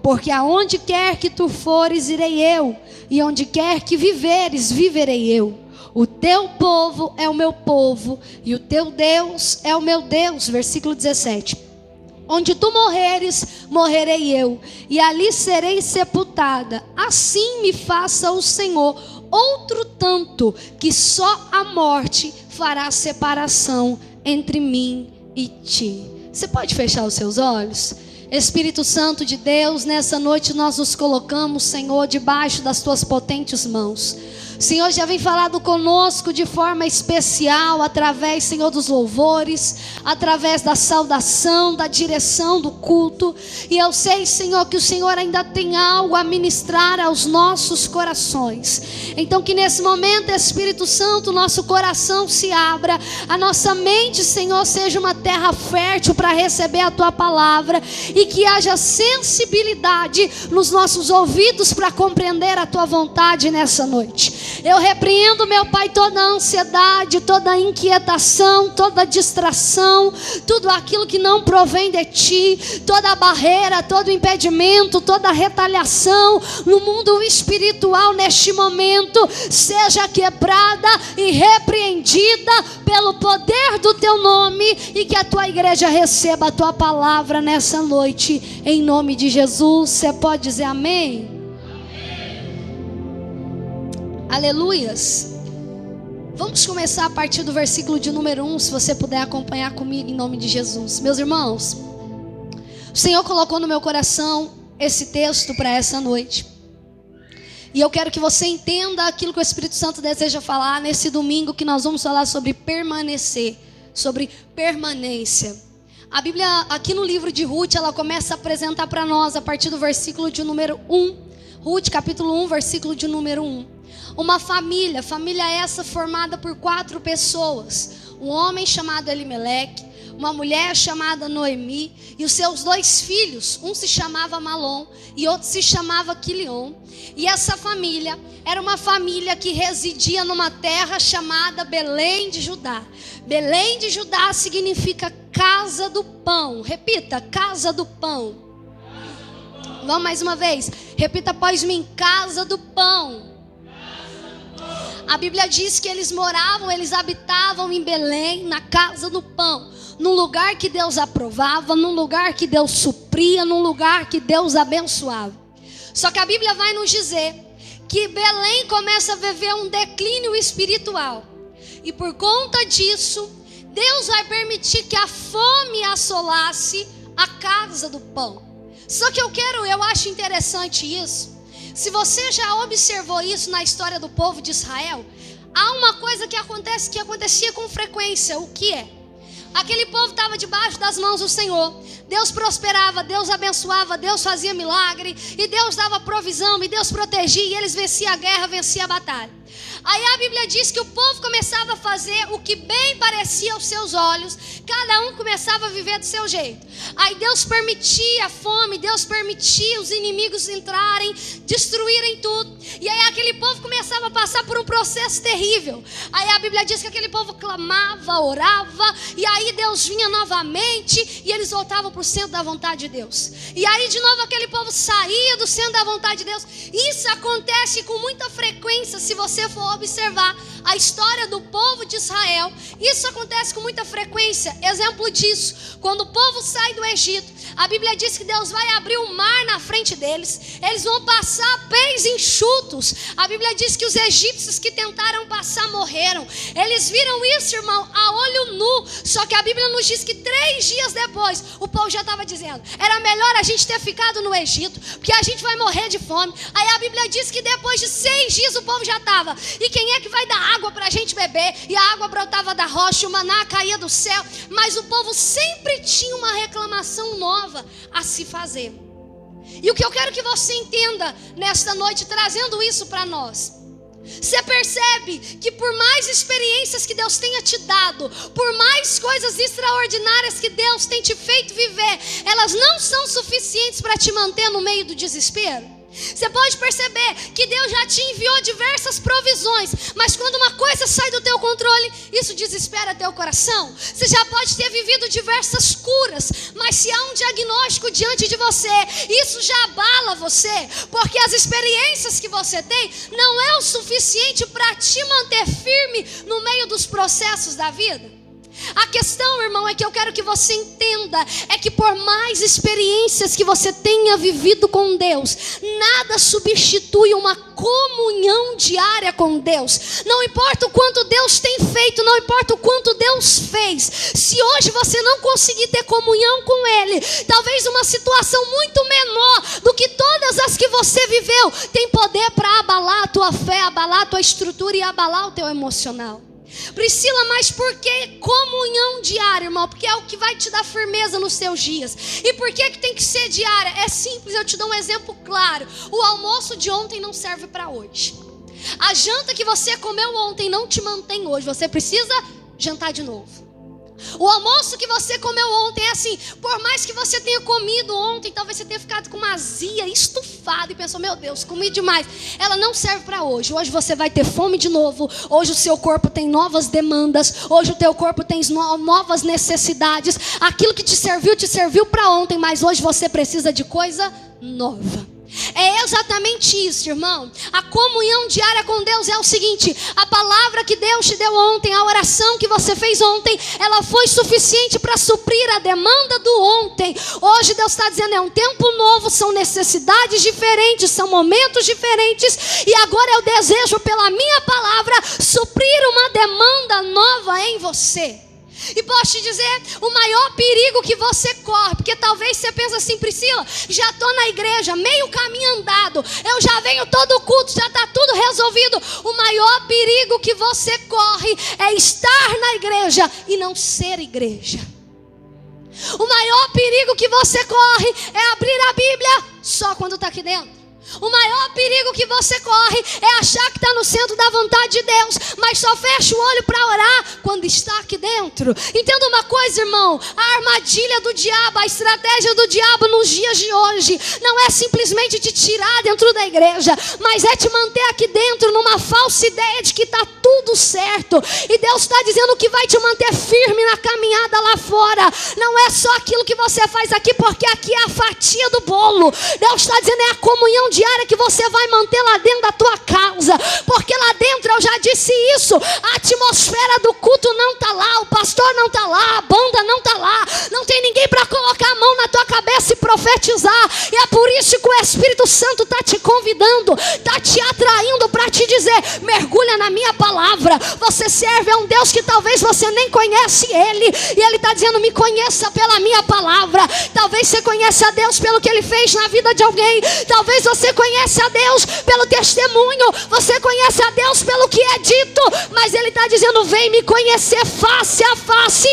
Porque aonde quer que tu fores, irei eu, e onde quer que viveres, viverei eu. O teu povo é o meu povo, e o teu Deus é o meu Deus. Versículo 17. Onde tu morreres, morrerei eu, e ali serei sepultada. Assim me faça o Senhor outro tanto, que só a morte fará separação entre mim e ti. Você pode fechar os seus olhos? Espírito Santo de Deus, nessa noite nós nos colocamos, Senhor, debaixo das tuas potentes mãos. O Senhor já vem falado conosco de forma especial, através, Senhor, dos louvores, através da saudação, da direção do culto. E eu sei, Senhor, que o Senhor ainda tem algo a ministrar aos nossos corações. Então que nesse momento, Espírito Santo, nosso coração se abra, a nossa mente, Senhor, seja uma terra fértil para receber a tua palavra, e que haja sensibilidade nos nossos ouvidos para compreender a tua vontade nessa noite. Eu repreendo, meu Pai, toda a ansiedade, toda a inquietação, toda a distração, tudo aquilo que não provém de ti, toda a barreira, todo o impedimento, toda a retaliação no mundo espiritual neste momento, seja quebrada e repreendida pelo poder do teu nome, e que a tua igreja receba a tua palavra nessa noite, em nome de Jesus. Você pode dizer amém? Aleluias. Vamos começar a partir do versículo de número 1, se você puder acompanhar comigo em nome de Jesus. Meus irmãos, o Senhor colocou no meu coração esse texto para essa noite. E eu quero que você entenda aquilo que o Espírito Santo deseja falar nesse domingo, que nós vamos falar sobre permanecer, sobre permanência. A Bíblia, aqui no livro de Ruth, ela começa a apresentar para nós, a partir do versículo de número 1. Ruth, capítulo 1, versículo de número 1. Uma família essa formada por 4 pessoas. Um homem chamado Elimeleque, uma mulher chamada Noemi e os seus 2 filhos. Um se chamava Malom e outro se chamava Quilion. E essa família era uma família que residia numa terra chamada Belém de Judá. Belém de Judá significa casa do pão. Repita, casa do pão. Vamos mais uma vez. Repita após mim, casa do pão. A Bíblia diz que eles habitavam em Belém, na casa do pão, num lugar que Deus aprovava, num lugar que Deus supria, num lugar que Deus abençoava. Só que a Bíblia vai nos dizer que Belém começa a viver um declínio espiritual, e por conta disso, Deus vai permitir que a fome assolasse a casa do pão. Só que eu acho interessante isso. Se você já observou isso na história do povo de Israel, há uma coisa que acontecia com frequência. O que é? Aquele povo estava debaixo das mãos do Senhor. Deus prosperava, Deus abençoava, Deus fazia milagre, e Deus dava provisão, e Deus protegia, e eles venciam a guerra, venciam a batalha. Aí a Bíblia diz que o povo começava a fazer o que bem parecia aos seus olhos. Cada um começava a viver do seu jeito. Aí Deus permitia a fome, Deus permitia os inimigos entrarem, destruírem tudo. E aí aquele povo começava a passar por um processo terrível. Aí a Bíblia diz que aquele povo clamava, orava, e aí Deus vinha novamente, e eles voltavam para o centro da vontade de Deus. E aí de novo aquele povo saía do centro da vontade de Deus. Isso acontece com muita frequência. Se você for observar a história do povo de Israel, isso acontece com muita frequência. Exemplo disso, quando o povo sai do Egito, a Bíblia diz que Deus vai abrir o mar na frente deles. Eles vão passar pés enxutos. A Bíblia diz que os egípcios que tentaram passar morreram. Eles viram isso, irmão, a olho nu. Só que a Bíblia nos diz que 3 dias depois, o povo já estava dizendo: era melhor a gente ter ficado no Egito, porque a gente vai morrer de fome. Aí a Bíblia diz que depois de 6 dias o povo já estava: e quem é que vai dar água para a gente beber? E a água brotava da rocha, o maná caía do céu. Mas o povo sempre tinha uma reclamação nova a se fazer. E o que eu quero que você entenda nesta noite, trazendo isso para nós, você percebe que por mais experiências que Deus tenha te dado, por mais coisas extraordinárias que Deus tem te feito viver, elas não são suficientes para te manter no meio do desespero. Você pode perceber que Deus já te enviou diversas provisões, mas quando uma coisa sai do teu controle, isso desespera teu coração. Você já pode ter vivido diversas curas, mas se há um diagnóstico diante de você, isso já abala você, porque as experiências que você tem não é o suficiente para te manter firme no meio dos processos da vida. A questão, irmão, é que eu quero que você entenda, é que por mais experiências que você tenha vivido com Deus, nada substitui uma comunhão diária com Deus. Não importa o quanto Deus tem feito, não importa o quanto Deus fez, se hoje você não conseguir ter comunhão com Ele, talvez uma situação muito menor do que todas as que você viveu, tem poder para abalar a tua fé, abalar a tua estrutura e abalar o teu emocional. Priscila, mas por que comunhão diária, irmão? Porque é o que vai te dar firmeza nos seus dias. E por que tem que ser diária? É simples, eu te dou um exemplo claro. O almoço de ontem não serve para hoje. A janta que você comeu ontem não te mantém hoje. Você precisa jantar de novo. O almoço que você comeu ontem é assim, por mais que você tenha comido ontem, talvez você tenha ficado com uma azia, estufado e pensou, meu Deus, comi demais. Ela não serve para hoje. Hoje você vai ter fome de novo. Hoje o seu corpo tem novas demandas. Hoje o teu corpo tem novas necessidades. Aquilo que te serviu para ontem, mas hoje você precisa de coisa nova. É exatamente isso, irmão. A comunhão diária com Deus é o seguinte: a palavra que Deus te deu ontem, a oração que você fez ontem, ela foi suficiente para suprir a demanda do ontem. Hoje Deus está dizendo, é um tempo novo, são necessidades diferentes, são momentos diferentes, e agora eu desejo pela minha palavra suprir uma demanda nova em você. E posso te dizer, o maior perigo que você corre, porque talvez você pense assim, Priscila, já estou na igreja, meio caminho andado, eu já venho todo culto, já está tudo resolvido. O maior perigo que você corre é estar na igreja e não ser igreja. O maior perigo que você corre é abrir a Bíblia só quando está aqui dentro. O maior perigo que você corre é achar que está no centro da vontade de Deus, mas só fecha o olho para orar quando está aqui dentro. Entenda uma coisa, irmão, a armadilha do diabo, a estratégia do diabo nos dias de hoje não é simplesmente te tirar dentro da igreja, mas é te manter aqui dentro numa falsa ideia de que está tudo certo. E Deus está dizendo que vai te manter firme na caminhada lá fora. Não é só aquilo que você faz aqui, porque aqui é a fatia do bolo. Deus está dizendo, é a comunhão diária que você vai manter lá dentro da tua casa, porque lá dentro, eu já disse isso, a atmosfera do culto não está lá, o pastor não está lá, a banda não está lá, não tem ninguém para colocar a mão na tua cabeça e profetizar. E é por isso que o Espírito Santo está te convidando, está te atraindo para te dizer, mergulha na minha palavra. Você serve a um Deus que talvez você nem conhece Ele, e Ele está dizendo, me conheça pela minha palavra. Talvez você conheça a Deus pelo que Ele fez na vida de alguém, talvez você conhece a Deus pelo testemunho, você conhece a Deus pelo que é dito, mas Ele está dizendo, vem me conhecer face a face,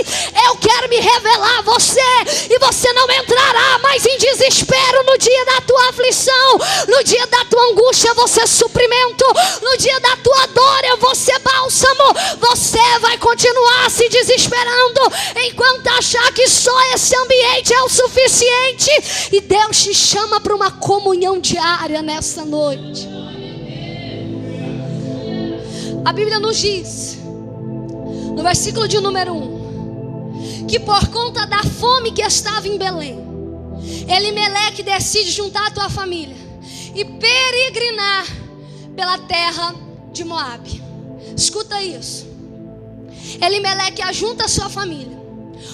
eu quero me revelar a você, e você não entrará mais em desespero no dia da tua aflição, no dia da tua angústia, você suprimento, no dia da tua dor, eu vou ser bálsamo. Você vai continuar se desesperando, enquanto achar que só esse ambiente é o suficiente, e Deus te chama para uma comunhão diária nessa noite. A Bíblia nos diz, no versículo de número 1, que por conta da fome que estava em Belém, Elimeleque decide juntar a tua família e peregrinar pela terra de Moabe. Escuta isso. Elimeleque ajunta a sua família,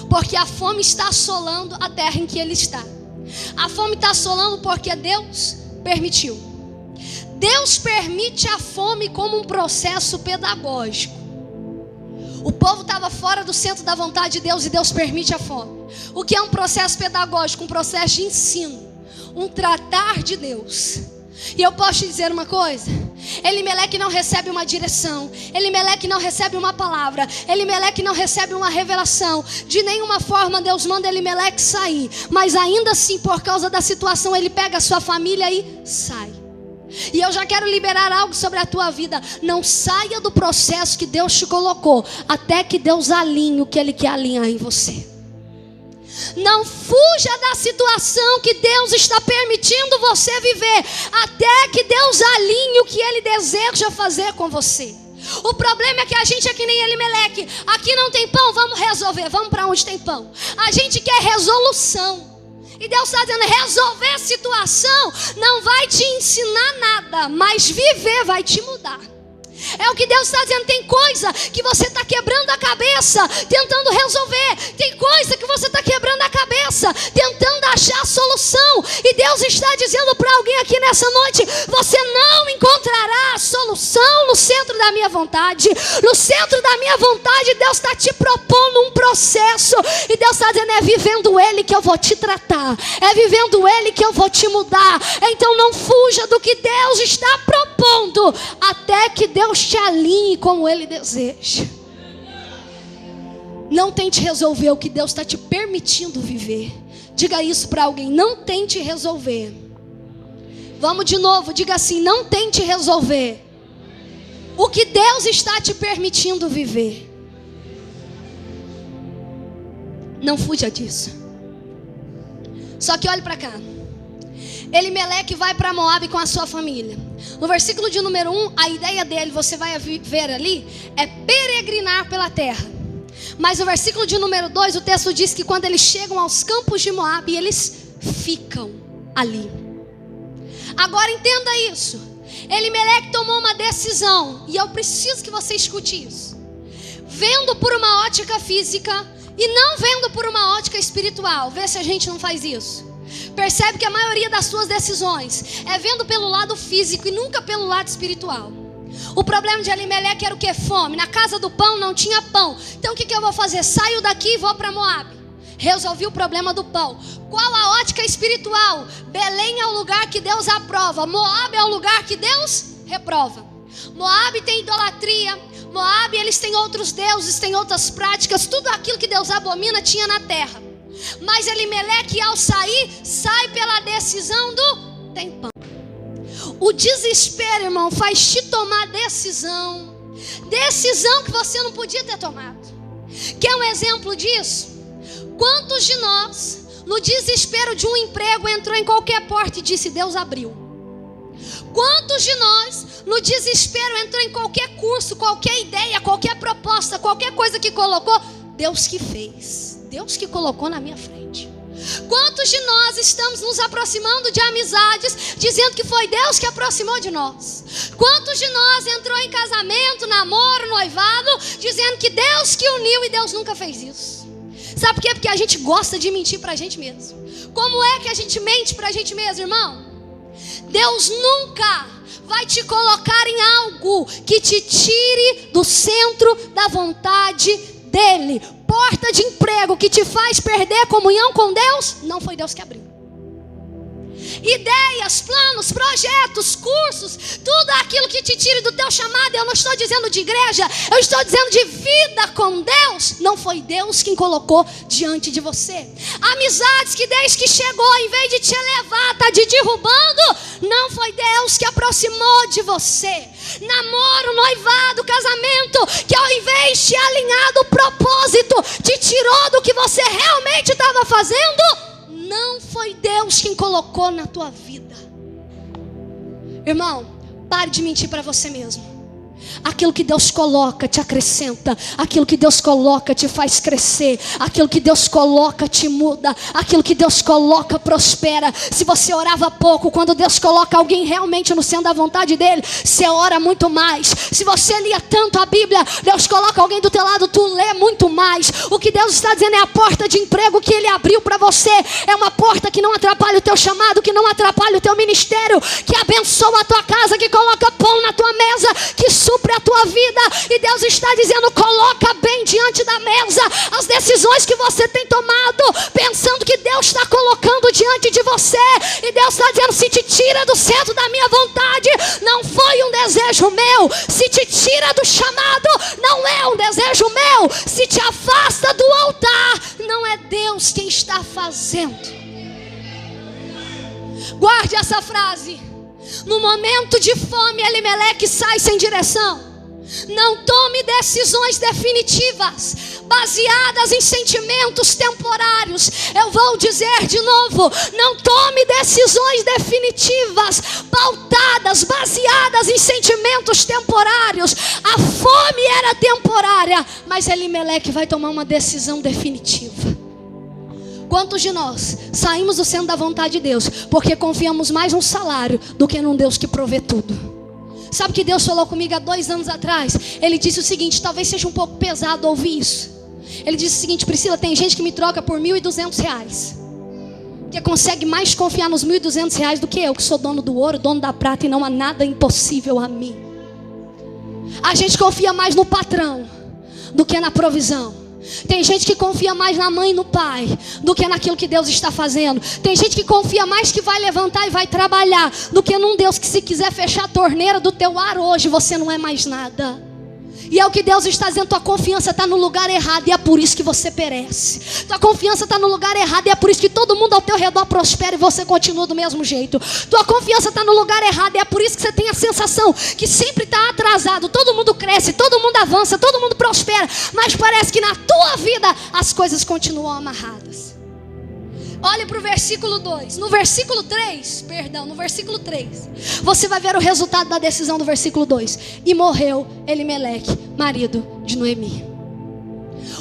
porque a fome está assolando a terra em que ele está. A fome está assolando porque Deus permitiu. Deus permite a fome como um processo pedagógico. O povo estava fora do centro da vontade de Deus e Deus permite a fome. O que é um processo pedagógico? Um processo de ensino, um tratar de Deus. E eu posso te dizer uma coisa, Elimeleque não recebe uma direção, Elimeleque não recebe uma palavra, Elimeleque não recebe uma revelação. De nenhuma forma Deus manda Elimeleque sair, mas ainda assim, por causa da situação, ele pega a sua família e sai. E eu já quero liberar algo sobre a tua vida. Não saia do processo que Deus te colocou, até que Deus alinhe o que Ele quer alinhar em você. Não fuja da situação que Deus está permitindo você viver, até que Deus alinhe o que Ele deseja fazer com você. O problema é que a gente é que nem Elimeleque. Aqui não tem pão, vamos resolver. Vamos para onde tem pão. A gente quer resolução. E Deus está dizendo, resolver a situação não vai te ensinar nada, mas viver vai te mudar. É o que Deus está dizendo. Tem coisa que você está quebrando a cabeça tentando resolver. Tem coisa que você está quebrando a cabeça tentando achar a solução. E Deus está dizendo para alguém aqui nessa noite, você não encontrará a solução no centro da minha vontade. No centro da minha vontade, Deus está te propondo um processo. E Deus está dizendo, é vivendo Ele que eu vou te tratar. É vivendo Ele que eu vou te mudar. Então não fuja do que Deus está propondo, até que Deus te alinhe como Ele deseja. Não tente resolver o que Deus está te permitindo viver. Diga isso para alguém, não tente resolver. Vamos de novo, diga assim, não tente resolver o que Deus está te permitindo viver. Não fuja disso. Só que olhe para cá. Elimeleque vai para Moabe com a sua família. No versículo de número 1, a ideia dele, você vai ver ali, é peregrinar pela terra. Mas no versículo de número 2, o texto diz que quando eles chegam aos campos de Moabe, eles ficam ali. Agora entenda isso. Elimeleque tomou uma decisão, e eu preciso que você escute isso. Vendo por uma ótica física e não vendo por uma ótica espiritual. Vê se a gente não faz isso. Percebe que a maioria das suas decisões é vendo pelo lado físico e nunca pelo lado espiritual. O problema de Elimeleque era o que? Fome. Na casa do pão não tinha pão. Então o que eu vou fazer? Saio daqui e vou para Moabe. Resolvi o problema do pão. Qual a ótica espiritual? Belém é o lugar que Deus aprova. Moabe é o lugar que Deus reprova. Moabe tem idolatria. Moabe, eles têm outros deuses, têm outras práticas. Tudo aquilo que Deus abomina tinha na terra. Mas Elimeleque, ao sair, sai pela decisão do tem pão. O desespero, irmão, faz te tomar decisão. Decisão que você não podia ter tomado. Quer um exemplo disso? Quantos de nós, no desespero de um emprego, entrou em qualquer porta e disse, Deus abriu? Quantos de nós, no desespero, entrou em qualquer curso, qualquer ideia, qualquer proposta, qualquer coisa que colocou, Deus que fez, Deus que colocou na minha frente? Quantos de nós estamos nos aproximando de amizades, dizendo que foi Deus que aproximou de nós? Quantos de nós entrou em casamento, namoro, noivado, dizendo que Deus que uniu e Deus nunca fez isso? Sabe por quê? Porque a gente gosta de mentir pra gente mesmo. Como é que a gente mente pra gente mesmo, irmão? Deus nunca vai te colocar em algo que te tire do centro da vontade dele. Porta de emprego que te faz perder a comunhão com Deus, não foi Deus que abriu. Ideias, planos, projetos, cursos, tudo aquilo que te tire do teu chamado. Eu não estou dizendo de igreja, eu estou dizendo de vida com Deus. Não foi Deus quem colocou diante de você. Amizades que desde que chegou, em vez de te elevar, está te derrubando, não foi Deus que aproximou de você. Namoro, noivado, casamento, que ao invés de te alinhar do propósito, te tirou do que você realmente estava fazendo, não foi Deus quem colocou na tua vida. Irmão, pare de mentir para você mesmo. Aquilo que Deus coloca te acrescenta. Aquilo que Deus coloca te faz crescer. Aquilo que Deus coloca te muda. Aquilo que Deus coloca prospera. Se você orava pouco, quando Deus coloca alguém realmente no centro da vontade dele, você ora muito mais. Se você lia tanto a Bíblia, Deus coloca alguém do teu lado, tu lê muito mais. O que Deus está dizendo é a porta de emprego que ele abriu para você. É uma porta que não atrapalha o teu chamado, que não atrapalha o teu ministério, que abençoa a tua casa, que coloca pão na tua mesa, que supre a tua vida. E Deus está dizendo, coloca bem diante da mesa as decisões que você tem tomado, pensando que Deus está colocando diante de você. E Deus está dizendo, se te tira do centro da minha vontade, não foi um desejo meu. Se te tira do chamado, não é um desejo meu. Se te afasta do altar, não é Deus quem está fazendo. Guarde essa frase. No momento de fome, Elimeleque sai sem direção. Não tome decisões definitivas baseadas em sentimentos temporários. Eu vou dizer de novo: não tome decisões definitivas pautadas, baseadas em sentimentos temporários. A fome era temporária, mas Elimeleque vai tomar uma decisão definitiva. Quantos de nós saímos do centro da vontade de Deus porque confiamos mais no salário do que num Deus que provê tudo? Sabe o que Deus falou comigo há 2 anos atrás? Ele disse o seguinte, talvez seja um pouco pesado ouvir isso. Ele disse o seguinte: Priscila, tem gente que me troca por R$1.200, que consegue mais confiar nos R$1.200 do que eu, que sou dono do ouro, dono da prata, e não há nada impossível a mim. A gente confia mais no patrão do que na provisão. Tem gente que confia mais na mãe e no pai do que naquilo que Deus está fazendo. Tem gente que confia mais que vai levantar e vai trabalhar do que num Deus que, se quiser fechar a torneira do teu ar hoje, você não é mais nada. E é o que Deus está dizendo: tua confiança está no lugar errado e é por isso que você perece. Tua confiança está no lugar errado e é por isso que todo mundo ao teu redor prospera e você continua do mesmo jeito. Tua confiança está no lugar errado e é por isso que você tem a sensação que sempre está atrasado. Todo mundo cresce, todo mundo avança, todo mundo prospera, mas parece que na tua vida as coisas continuam amarradas. Olhe para o versículo 2. No versículo 3, você vai ver o resultado da decisão do versículo 2. E morreu Elimeleque, marido de Noemi.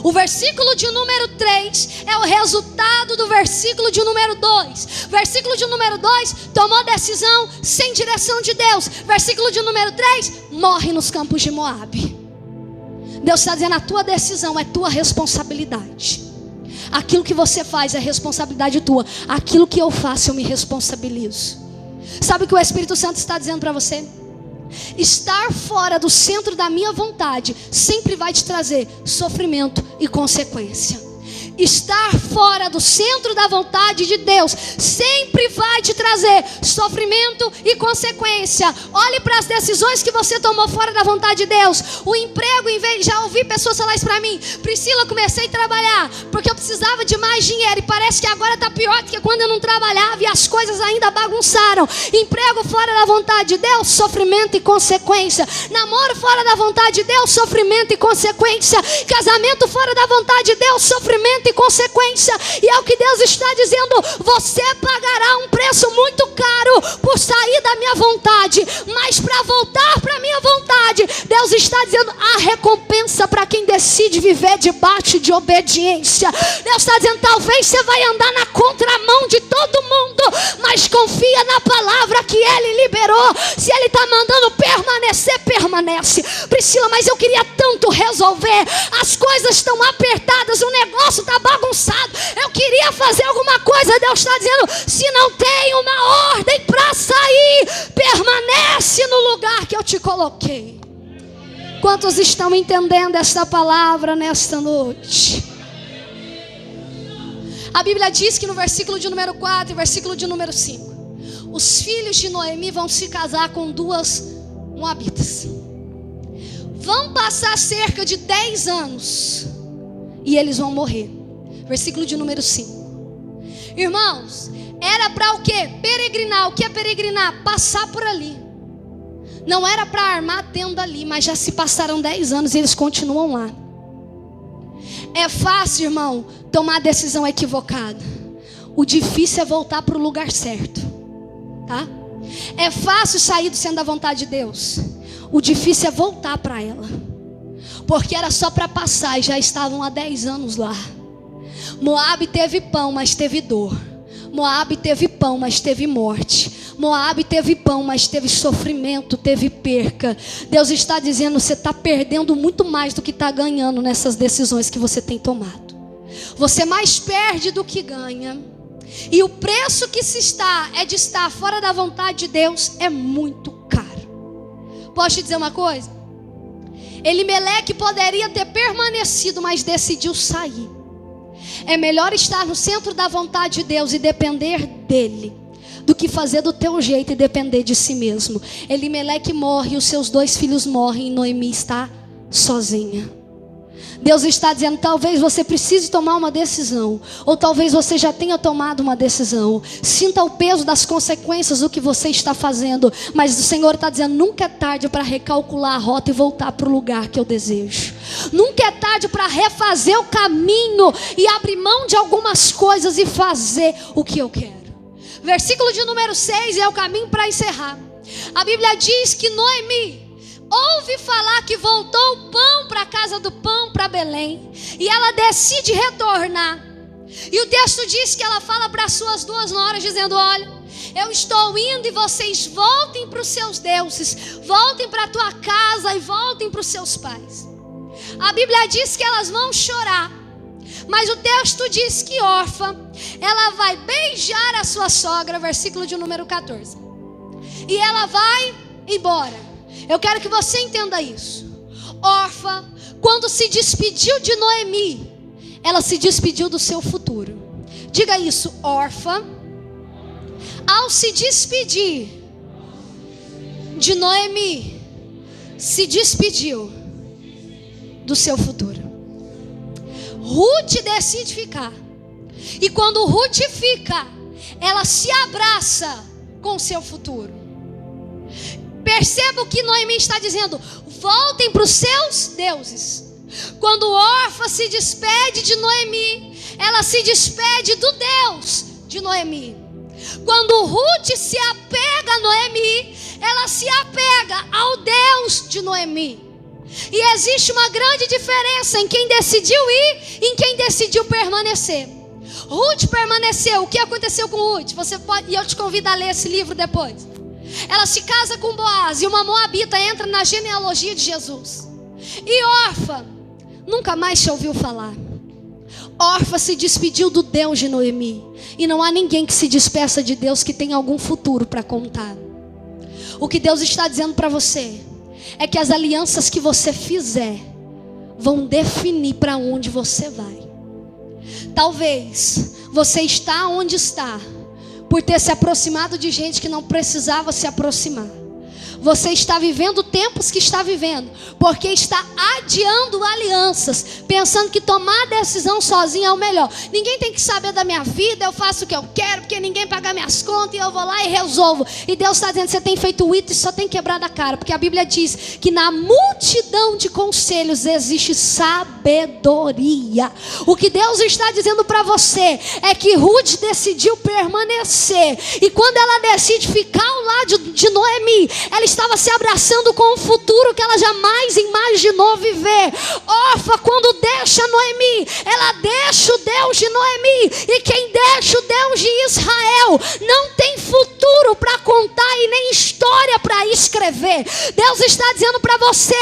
O versículo de número 3 é o resultado do versículo de número 2. Versículo de número 2, tomou decisão sem direção de Deus. Versículo de número 3, morre nos campos de Moabe. Deus está dizendo: a tua decisão é tua responsabilidade. Aquilo que você faz é responsabilidade tua. Aquilo que eu faço, eu me responsabilizo. Sabe o que o Espírito Santo está dizendo para você? Estar fora do centro da minha vontade sempre vai te trazer sofrimento e consequência. Estar fora do centro da vontade de Deus sempre vai te trazer sofrimento e consequência. Olhe para as decisões que você tomou fora da vontade de Deus. O emprego, em vez de... Já ouvi pessoas falar isso para mim: Priscila, comecei a trabalhar porque eu precisava de mais dinheiro, e parece que agora está pior do que quando eu não trabalhava, e as coisas ainda bagunçaram. Emprego fora da vontade de Deus, sofrimento e consequência. Namoro fora da vontade de Deus, sofrimento e consequência. Casamento fora da vontade de Deus, sofrimento e consequência. E é o que Deus está dizendo: você pagará um preço muito caro por sair da minha vontade, mas para voltar para a minha vontade, Deus está dizendo: há recompensa para quem decide viver debaixo de obediência. Deus está dizendo: talvez você vai andar na contramão de todo mundo, mas confia na palavra que Ele liberou. Se Ele está mandando permanecer, permanece. Priscila, mas eu queria tanto resolver, as coisas estão apertadas, o negócio está bagunçado, eu queria fazer alguma coisa. Deus está dizendo: se não tem uma ordem para sair, permanece no lugar que eu te coloquei. Quantos estão entendendo esta palavra nesta noite? A Bíblia diz que no versículo de número 4 e versículo de número 5, os filhos de Noemi vão se casar com 2 moabitas. Vão passar cerca de 10 anos e eles vão morrer. Versículo de número 5. Irmãos, era para o quê? Peregrinar. O que é peregrinar? Passar por ali. Não era para armar a tenda ali, mas já se passaram 10 anos e eles continuam lá. É fácil, irmão, tomar a decisão equivocada. O difícil é voltar para o lugar certo, tá? É fácil sair do centro da vontade de Deus. O difícil é voltar para ela, porque era só para passar e já estavam há 10 anos lá. Moabe teve pão, mas teve dor. Moabe teve pão, mas teve morte. Moabe teve pão, mas teve sofrimento, teve perca. Deus está dizendo: você está perdendo muito mais do que está ganhando nessas decisões que você tem tomado. Você mais perde do que ganha. E o preço que se está é de estar fora da vontade de Deus é muito caro. Posso te dizer uma coisa? Elimeleque poderia ter permanecido, mas decidiu sair. É melhor estar no centro da vontade de Deus e depender dele, do que fazer do teu jeito e depender de si mesmo. Elimeleque morre, os seus 2 filhos morrem e Noemi está sozinha. Deus está dizendo, talvez você precise tomar uma decisão, ou talvez você já tenha tomado uma decisão. Sinta o peso das consequências do que você está fazendo, mas o Senhor está dizendo, nunca é tarde para recalcular a rota e voltar para o lugar que eu desejo. Nunca é tarde para refazer o caminho e abrir mão de algumas coisas e fazer o que eu quero. Versículo de número 6 é o caminho para encerrar. A Bíblia diz que Noemi ouve falar que voltou o pão para a casa do pão, para Belém, e ela decide retornar. E o texto diz que ela fala para as suas 2 noras, dizendo, olha, eu estou indo e vocês voltem para os seus deuses, voltem para a tua casa e voltem para os seus pais. A Bíblia diz que elas vão chorar, mas o texto diz que Orfa, ela vai beijar a sua sogra, versículo de número 14, e ela vai embora. Eu quero que você entenda isso. Orfa, quando se despediu de Noemi, ela se despediu do seu futuro. Diga isso, Orfa, ao se despedir de Noemi, se despediu do seu futuro. Ruth decide ficar. E quando Ruth fica, ela se abraça com o seu futuro. Perceba o que Noemi está dizendo. Voltem para os seus deuses. Quando Orfa se despede de Noemi, ela se despede do Deus de Noemi. Quando Ruth se apega a Noemi, ela se apega ao Deus de Noemi. E existe uma grande diferença em quem decidiu ir e em quem decidiu permanecer. Ruth permaneceu. O que aconteceu com Ruth? Você pode, e eu te convido a ler esse livro depois. Ela se casa com Boaz e uma moabita entra na genealogia de Jesus. E Orfa nunca mais se ouviu falar. Orfa se despediu do Deus de Noemi. E não há ninguém que se despeça de Deus que tenha algum futuro para contar. O que Deus está dizendo para você é que as alianças que você fizer vão definir para onde você vai. Talvez você está onde está por ter se aproximado de gente que não precisava se aproximar. Você está vivendo tempos que está vivendo porque está adiando alianças, pensando que tomar decisão sozinho é o melhor. Ninguém tem que saber da minha vida, eu faço o que eu quero, porque ninguém paga minhas contas e eu vou lá e resolvo. E Deus está dizendo, você tem feito isso e só tem quebrado a cara, porque a Bíblia diz que na multidão de conselhos existe sabedoria. O que Deus está dizendo para você é que Ruth decidiu permanecer, e quando ela decide ficar ao lado de Noemi, ela estava se abraçando com um futuro que ela jamais imaginou viver. Orfa, quando deixa Noemi, ela deixa o Deus de Noemi. E quem deixa o Deus de Israel não tem futuro para contar e nem história para escrever. Deus está dizendo para você,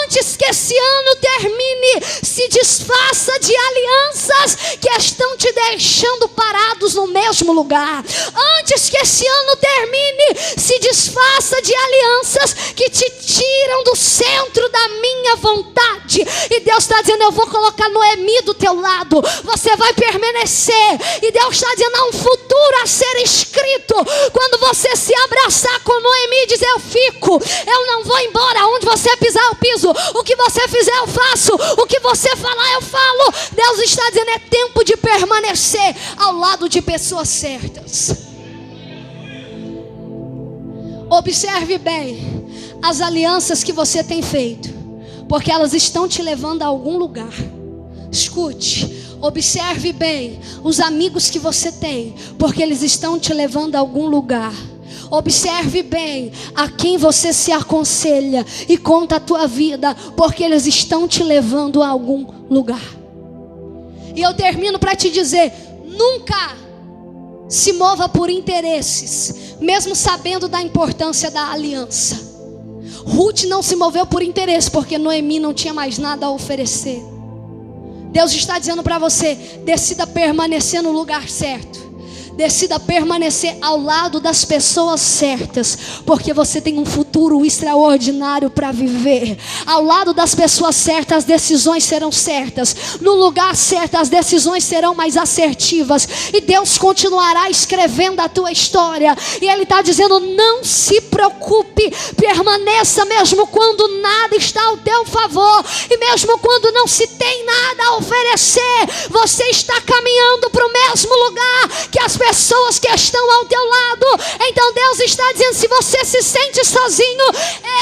antes que esse ano termine, se desfaça de alianças que estão te deixando parados no mesmo lugar. Antes que esse ano termine, se desfaça de alianças que te tiram do centro da minha vontade. E Deus está dizendo, eu vou colocar Noemi do teu lado, você vai permanecer. E Deus está dizendo, há um futuro a ser escrito quando você se abraçar com Noemi e dizer, eu fico, eu não vou embora. Onde você pisar eu piso, o que você fizer eu faço, o que você falar eu falo. Deus está dizendo, é tempo de permanecer ao lado de pessoas certas. Observe bem as alianças que você tem feito, porque elas estão te levando a algum lugar. Escute, observe bem os amigos que você tem, porque eles estão te levando a algum lugar. Observe bem a quem você se aconselha e conta a tua vida, porque eles estão te levando a algum lugar. E eu termino para te dizer, nunca se mova por interesses, mesmo sabendo da importância da aliança. Ruth não se moveu por interesse, porque Noemi não tinha mais nada a oferecer. Deus está dizendo para você, decida permanecer no lugar certo. Decida permanecer ao lado das pessoas certas, porque você tem um futuro extraordinário para viver. Ao lado das pessoas certas, as decisões serão certas. No lugar certo, as decisões serão mais assertivas. E Deus continuará escrevendo a tua história. E Ele está dizendo: não se preocupe, permaneça mesmo quando nada está ao teu favor. E mesmo quando não se tem nada a oferecer, você está caminhando para o mesmo lugar que as pessoas que estão ao teu lado. Então Deus está dizendo: se você se sente sozinho,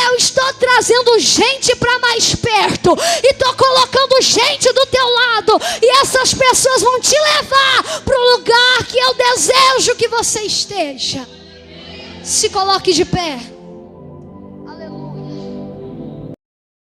eu estou trazendo gente para mais perto, e estou colocando gente do teu lado, e essas pessoas vão te levar para o lugar que eu desejo que você esteja. Se coloque de pé.